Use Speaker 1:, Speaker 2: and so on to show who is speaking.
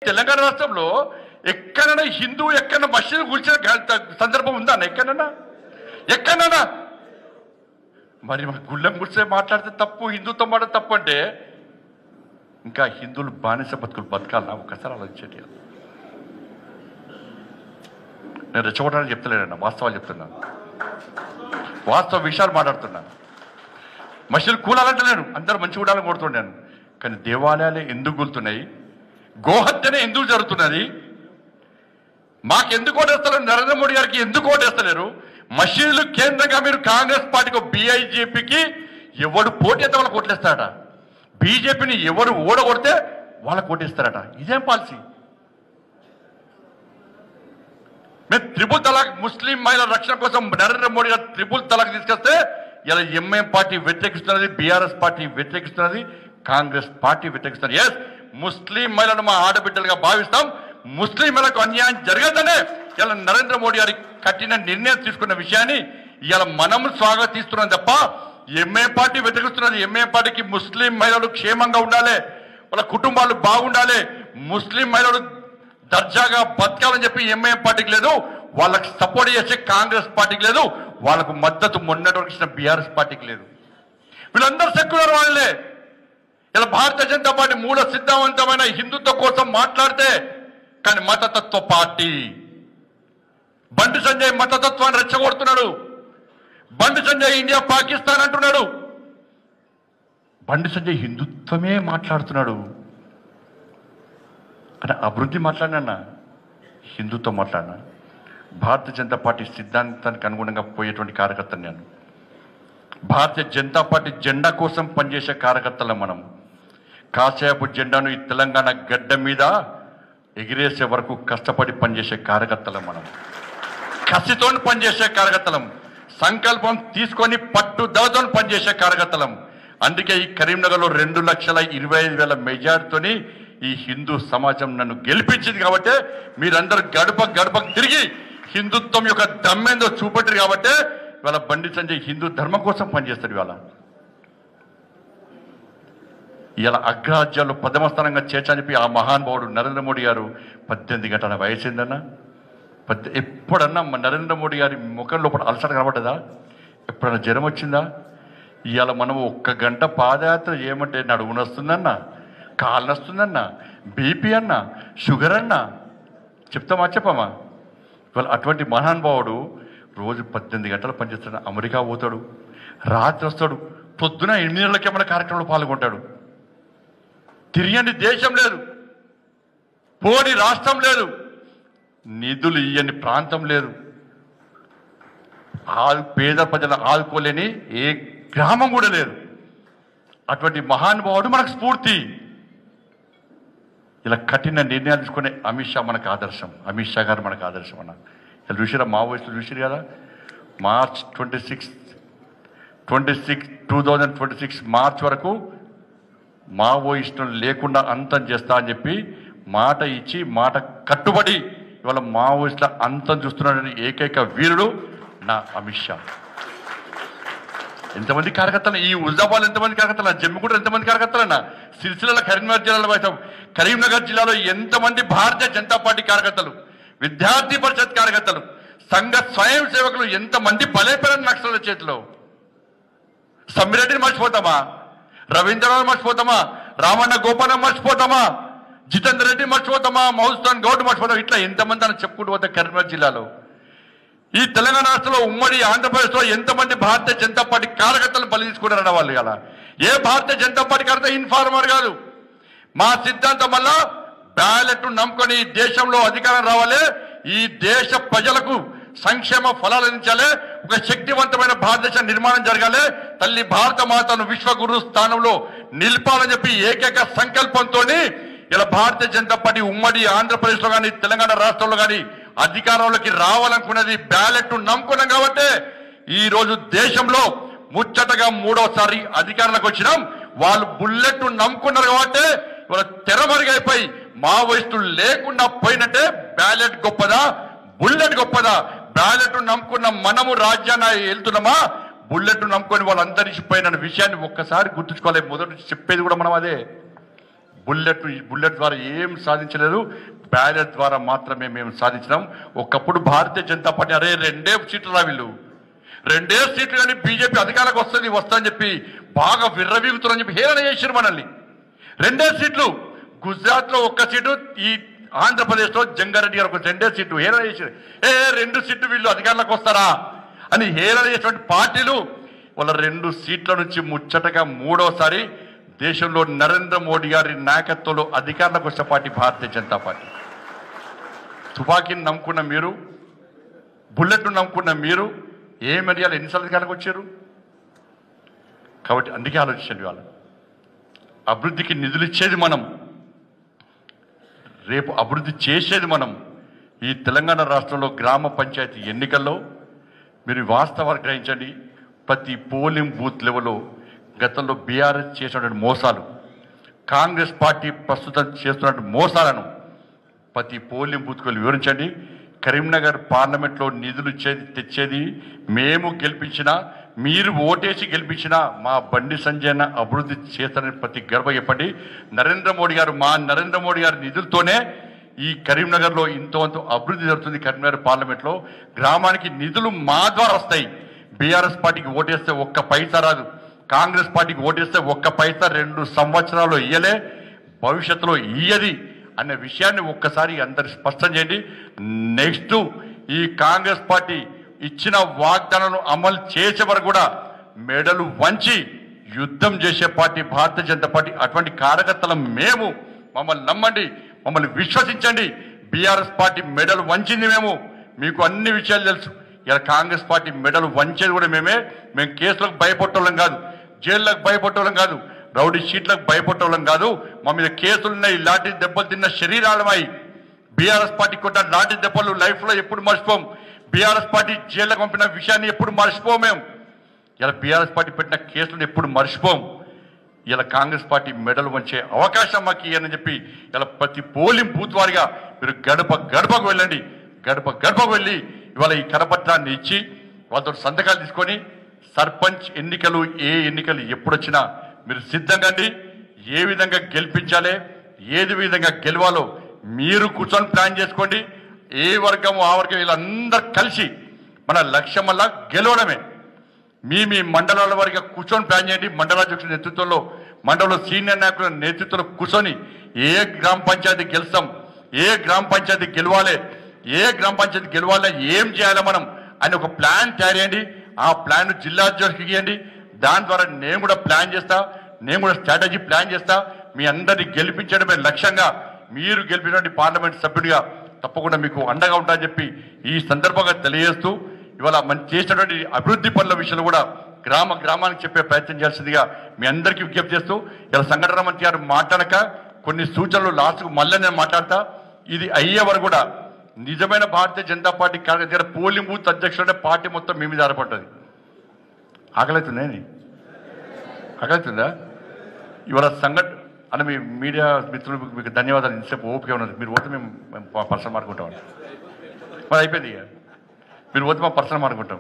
Speaker 1: తెలంగాణ రాష్ట్రంలో ఎక్కడైనా హిందూ ఎక్కడైనా మసీదు కూల్చిన సందర్భం ఉందా ఎక్కడైనా మరి గుళ్ళం గుడిసే మాట్లాడితే తప్పు, హిందుత్వం మాట తప్పు అంటే ఇంకా హిందువులు బానిస బతుకులు బతకాలన్నా ఒకసారి ఆలోచించేది. నేను రెచ్చగొట్టడానికి చెప్తలేనన్నా, వాస్తవాలు చెప్తున్నాను, వాస్తవ విషయాలు మాట్లాడుతున్నాను. మసీదులు కూలాలంటలేను, అందరూ మంచి ఉండాలని కోరుతున్నాను. కానీ దేవాలయాలే ఎందుకు కూలుతున్నాయి, గోహత్యనే ఎందుకు జరుగుతున్నది, మాకెందుకు ఓటేస్తలేరు, నరేంద్ర మోడీ గారికి ఎందుకు ఓటేస్తలేరు? మసీదులు కేంద్రంగా మీరు కాంగ్రెస్ పార్టీకి బీఐజేపీకి ఎవడు పోటీ అయితే వాళ్ళకి ఓట్లేస్తారట, బీజేపీని ఎవరు ఓడగొడితే వాళ్ళకు ఓటేస్తారట. ఇదేం పాలసీ? మేము త్రిపుల్ తలాక్ ముస్లిం మహిళల రక్షణ కోసం నరేంద్ర మోడీ గారు త్రిపుల్ తలాక్ తీసుకొస్తే ఇలా ఎంఐఎం పార్టీ వ్యతిరేకిస్తున్నది, బీఆర్ఎస్ పార్టీ వ్యతిరేకిస్తున్నది, కాంగ్రెస్ పార్టీ వ్యతిరేకిస్తున్నది. ఎస్, ముస్లిం మహిళలను మా ఆడబిడ్డలుగా భావిస్తాం. ముస్లిం మహిళలకు అన్యాయం జరగదనే ఇలా నరేంద్ర మోడీ గారి కఠిన నిర్ణయం తీసుకున్న విషయాన్ని ఇలా మనం స్వాగతిస్తున్నాం తప్ప ఎంఐఎం పార్టీ వ్యతిరేకిస్తున్నది. ఎంఐఎం పార్టీకి ముస్లిం మహిళలు క్షేమంగా ఉండాలి, వాళ్ళ కుటుంబాలు బాగుండాలి, ముస్లిం మహిళలు దర్జాగా బతకాలని చెప్పి ఎంఐఎం పార్టీకి లేదు, వాళ్ళకి సపోర్ట్ చేసే కాంగ్రెస్ పార్టీకి లేదు, వాళ్ళకు మద్దతు మొన్నటి వరకు ఇచ్చిన బీఆర్ఎస్ పార్టీకి లేదు. వీళ్ళందరూ సెక్యులర్ వాళ్ళే. ఇలా భారతీయ జనతా పార్టీ మూల సిద్ధాంతమైన హిందుత్వం కోసం మాట్లాడితే, కానీ మతతత్వ పార్టీ బండి సంజయ్ మతతత్వాన్ని రెచ్చగొడుతున్నాడు. బండి సంజయ్ ఇండియా పాకిస్తాన్ అంటున్నాడు. బండి సంజయ్ హిందుత్వమే మాట్లాడుతున్నాడు. అంటే అభివృద్ధి మాట్లాడినా, హిందుత్వం మాట్లాడినా, భారతీయ జనతా పార్టీ సిద్ధాంతానికి అనుగుణంగా పోయేటువంటి కార్యకర్తలు నేను. భారతీయ జనతా పార్టీ జెండా కోసం పనిచేసే కార్యకర్తలు మనం. కాసేపు జెండాను ఈ తెలంగాణ గడ్డ మీద ఎగిరేసే వరకు కష్టపడి పనిచేసే కార్యకర్తలం మనం. కసితో పనిచేసే కార్యకర్తలం, సంకల్పం తీసుకొని పట్టుదలతో పనిచేసే కార్యకర్తలం. అందుకే ఈ కరీంనగర్లో 2,25,000 మెజార్టీతోని ఈ హిందూ సమాజం నన్ను గెలిపించింది. కాబట్టి మీరందరూ గడపకు తిరిగి హిందుత్వం యొక్క దమ్మేందో చూపెట్టారు. కాబట్టి ఇవాళ బండి సంజయ్ హిందూ ధర్మం కోసం పనిచేస్తాడు. ఇవాళ అగ్రరాజ్యాల్లో 10వ స్థానంగా చేర్చని చెప్పి ఆ మహానుభావుడు నరేంద్ర మోడీ గారు 18 గంటల వయసైందన్నా, ఎప్పుడన్నా నరేంద్ర మోడీ గారి ముఖం లోపల అలసట కనబడ్డదా? ఎప్పుడన్నా జ్వరం వచ్చిందా? ఇవాళ మనం 1 గంట పాదయాత్ర చేయమంటే నడుము నొస్తుందన్నా, కాలు నొస్తుందన్నా, బీపీ అన్నా, షుగర్ అన్నా చెప్పమా? ఇవాళ అటువంటి మహానుభావుడు రోజు 18 గంటలు పనిచేస్తాడు. అమెరికా పోతాడు, రాత్రి వస్తాడు, పొద్దున 8 గంటలకి ఏమైనా కార్యక్రమంలో పాల్గొంటాడు. తిరిగని దేశం లేదు, పోని రాష్ట్రం లేదు, నిధులు ఇయ్యని ప్రాంతం లేదు, పేద ప్రజలు ఆదుకోలేని ఏ గ్రామం కూడా లేదు. అటువంటి మహానుభావుడు మనకు స్ఫూర్తి. ఇలా కఠిన నిర్ణయాలు తీసుకునే అమిత్ షా మనకు ఆదర్శం. అమిత్ షా గారు మనకు ఆదర్శం అన్న. ఇలా చూసారా, మావోయిస్టులు చూసారు కదా, మార్చ్ 2026 మార్చ్ వరకు మావోయిస్టులు లేకుండా అంతం చేస్తా అని చెప్పి మాట ఇచ్చి మాట కట్టుబడి ఇవాళ మావోయిస్టుల అంతం చూస్తున్నాడని ఏకైక వీరుడు నా అమిత్ షా. ఎంతమంది కార్యకర్తలు, ఈ హుజాబాద్ ఎంతమంది కార్యకర్తలు, జమ్మిగూడ ఎంతమంది కార్యకర్తలన్నా, సిరిసిల్ల కరీంనగర్ జిల్లాలో కరీంనగర్ జిల్లాలో ఎంతమంది భారతీయ జనతా పార్టీ కార్యకర్తలు, విద్యార్థి పరిషత్ కార్యకర్తలు, సంఘ స్వయం సేవకులు ఎంతమంది బలైపోయిన నక్సల చేతిలో. సమ్మిరెడ్డిని మర్చిపోతామా? రవీంద్రనాథ్ మర్చిపోతామా? రామన్న గోపాలం మర్చిపోతామా? జితేందర్ రెడ్డి మర్చిపోతామా? మౌస్తాన్ గౌడ్ మర్చిపోతామా? ఇట్లా ఎంతమంది అని చెప్పుకుంటూ పోతే కరీంనగర్ జిల్లాలో, ఈ తెలంగాణ రాష్ట్రంలో ఉమ్మడి ఆంధ్రప్రదేశ్లో ఎంతమంది భారతీయ జనతా పార్టీ కార్యకర్తలు బలి తీసుకున్నారన్న వాళ్ళు. ఇలా ఏ భారతీయ జనతా పార్టీ కార్యకర్త ఇన్ఫార్మర్ కాదు. మా సిద్ధాంతం వల్ల బ్యాలెట్ నమ్ముకొని దేశంలో అధికారం రావాలి, ఈ దేశ ప్రజలకు సంక్షేమ ఫలాలు అందించాలి, ఒక శక్తివంతమైన భారతదేశ నిర్మాణం జరగాలి, తల్లి భారత మాతను విశ్వగురు స్థానంలో నిలపాలని చెప్పి ఏకైక సంకల్పంతో ఇలా భారతీయ జనతా పార్టీ ఉమ్మడి ఆంధ్రప్రదేశ్లో కానీ తెలంగాణ రాష్ట్రంలో కానీ అధికారంలోకి రావాలనుకున్నది బ్యాలెట్ నమ్ముకున్నాం. కాబట్టి ఈ రోజు దేశంలో ముచ్చటగా 3వసారి అధికారంలోకి వచ్చినాం. వాళ్ళు బుల్లెట్ నమ్ముకున్నారు కాబట్టి ఇవాళ తెరమరుగైపోయి మావోయిస్టులు లేకుండా పోయినట్టే. బ్యాలెట్ గొప్పదా, బుల్లెట్ గొప్పదా? బ్యాలెట్ నమ్ముకున్న మనము రాజ్యాన్ని వెళ్తున్నామా, బుల్లెట్ నమ్ముకొని వాళ్ళు అంతరించిపోయిన విషయాన్ని ఒక్కసారి గుర్తుంచుకోవాలి. మొదటి చెప్పేది కూడా మనం అదే. బుల్లెట్ ద్వారా ఏం సాధించలేదు, బ్యాలెట్ ద్వారా మాత్రమే మేము సాధించినాం. ఒకప్పుడు భారతీయ జనతా పార్టీ అరే 2 సీట్లు రా వీళ్ళు 2 సీట్లు కానీ బీజేపీ అధికారంలోకి వస్తా అని చెప్పి బాగా విర్రవీగుతున్నారని చెప్పి హేళన చేశారు మనల్ని. 2 సీట్లు గుజరాత్ లో 1 సీటు, ఈ ఆంధ్రప్రదేశ్ లో జంగారెడ్డి గారు 2 సీట్లు హేళన చేశారు. 2 సీట్లు వీళ్ళు అధికారంలోకి వస్తారా అని హేళన చేసినటువంటి పార్టీలు వాళ్ళ 2 సీట్ల నుంచి ముచ్చటగా 3వసారి దేశంలో నరేంద్ర మోడీ గారి నాయకత్వంలో అధికారంలోకి వచ్చిన పార్టీ భారతీయ జనతా పార్టీ. తుపాకీని నమ్ముకున్న మీరు, బుల్లెట్ను నమ్ముకున్న మీరు ఏ మర్యాద ఎన్నిసార్లు అధికారంలోకి వచ్చారు? కాబట్టి అందుకే ఆలోచించండి. వాళ్ళు అభివృద్ధికి నిధులు ఇచ్చేది మనం, రేపు అభివృద్ధి చేసేది మనం. ఈ తెలంగాణ రాష్ట్రంలో గ్రామ పంచాయతీ ఎన్నికల్లో మీరు వాస్తవాలు గ్రహించండి. ప్రతి పోలింగ్ బూత్ లెవెల్లో గతంలో బీఆర్ఎస్ చేసినటువంటి మోసాలు, కాంగ్రెస్ పార్టీ ప్రస్తుతం చేస్తున్నటువంటి మోసాలను ప్రతి పోలింగ్ బూత్కు వెళ్ళి వివరించండి. కరీంనగర్ పార్లమెంట్లో నిధులు తెచ్చేది మేము గెలిపించినా, మీరు ఓటేసి గెలిపించినా మా బండి సంజయ్ అభివృద్ధి చేస్తారని ప్రతి గర్వ చెప్పండి. నరేంద్ర మోడీ గారి నిధులతోనే ఈ కరీంనగర్లో ఇంతో అభివృద్ధి జరుగుతుంది. కరీంనగర్ పార్లమెంట్లో గ్రామానికి నిధులు మా ద్వారా వస్తాయి. బీఆర్ఎస్ పార్టీకి ఓటేస్తే 1 పైసా రాదు, కాంగ్రెస్ పార్టీకి ఓటేస్తే 1 పైసా 2 సంవత్సరాలు ఇయ్యలే, భవిష్యత్తులో ఇయ్యది అనే విషయాన్ని ఒక్కసారి అందరు స్పష్టం చేయండి. నెక్స్ట్ ఈ కాంగ్రెస్ పార్టీ ఇచ్చిన వాగ్దానాలను అమలు చేసే వరకు కూడా మెడలు వంచి యుద్ధం చేసే పార్టీ భారతీయ జనతా పార్టీ. అటువంటి కార్యకర్తలు మేము. మమ్మల్ని నమ్మండి, మమ్మల్ని విశ్వసించండి. బీఆర్ఎస్ పార్టీ మెడలు వంచింది మేము, మీకు అన్ని విషయాలు తెలుసు. ఇలా కాంగ్రెస్ పార్టీ మెడలు వంచేది కూడా మేమే. మేము కేసులకు భయపట్టోళ్ళం కాదు, జైళ్ళకు భయపట్టోళ్ళం కాదు, రౌడీ షీట్లకు భయపట్టోళ్ళం కాదు. మా మీద కేసులున్నాయి, లాఠీ దెబ్బలు తిన్న శరీరాలమై. బీఆర్ఎస్ పార్టీ కొట్ట లాఠీ దెబ్బలు లైఫ్లో ఎప్పుడు మర్చిపోం. బీఆర్ఎస్ పార్టీ జైళ్ళకు పంపిన విషయాన్ని ఎప్పుడు మర్చిపోం మేము. ఇలా బీఆర్ఎస్ పార్టీ పెట్టిన కేసులను ఎప్పుడు మర్చిపోం. ఇలా కాంగ్రెస్ పార్టీ మెడలు వంచే అవకాశం మాకు ఇయ్యని చెప్పి ఇలా ప్రతి పోలింగ్ బూత్ వారిగా మీరు గడపకు వెళ్ళండి. గడపకు వెళ్ళి ఇవాళ ఈ కరపత్రాన్ని ఇచ్చి వాళ్ళతో సంతకాలు తీసుకొని సర్పంచ్ ఎన్నికలు ఏ ఎన్నికలు ఎప్పుడొచ్చినా మీరు సిద్ధంగా ఏ విధంగా గెలిపించాలి, ఏది విధంగా గెలవాలో మీరు కూర్చొని ప్లాన్ చేసుకోండి. ఏ వర్గము ఆ వర్గం వీళ్ళందరూ కలిసి మన లక్ష్యం వల్ల గెలవడమే. మీ మండలాల వారిగా కూర్చొని ప్లాన్ చేయండి. మండలాధ్యక్షుల నేతృత్వంలో, మండలంలో సీనియర్ నాయకుల నేతృత్వంలో కూర్చొని ఏ గ్రామ పంచాయతీ గెలుస్తాం, ఏ గ్రామ పంచాయతీ గెలవాలి, ఏ గ్రామ పంచాయతీ గెలవాలా, ఏం చేయాలి మనం అని ఒక ప్లాన్ తయారు చేయండి. ఆ ప్లాన్ జిల్లా అధ్యక్షుడికి ఇవ్వండి. దాని ద్వారా నేను కూడా ప్లాన్ చేస్తా, నేను కూడా స్ట్రాటజీ ప్లాన్ చేస్తా. మీ అందరినీ గెలిపించడమే లక్ష్యంగా, మీరు గెలిపినటువంటి పార్లమెంట్ సభ్యుడిగా తప్పకుండా మీకు అండగా ఉంటానని చెప్పి ఈ సందర్భంగా తెలియజేస్తూ, ఇవాళ మనం చేసినటువంటి అభివృద్ధి పనుల విషయంలో కూడా గ్రామానికి చెప్పే ప్రయత్నం చేయాల్సిందిగా మీ అందరికీ విజ్ఞప్తి చేస్తూ, ఇలా సంఘటన మంత్రి గారు మాట్లాడక కొన్ని సూచనలు లాస్ట్కు మళ్ళీ నేను మాట్లాడతా. ఇది అయ్యే వరకు కూడా నిజమైన భారతీయ జనతా పార్టీ కార్యకర్త పోలింగ్ బూత్ అధ్యక్షుడు పార్టీ మొత్తం మీ మీద ఆధారపడ్డది. ఆకలితుందా? ఇవాళ అని మీ మీడియా మిత్రులు మీకు ధన్యవాదాలు. ఇంతసేపు ఓపిక ఉన్నది. మీరు పోతే మేము పర్సనల్ మాట్లాడుకుంటాం. మరి అయిపోయింది. ఇక మీరు పోతే మా పర్సనల్ మాట్లాడుకుంటాం.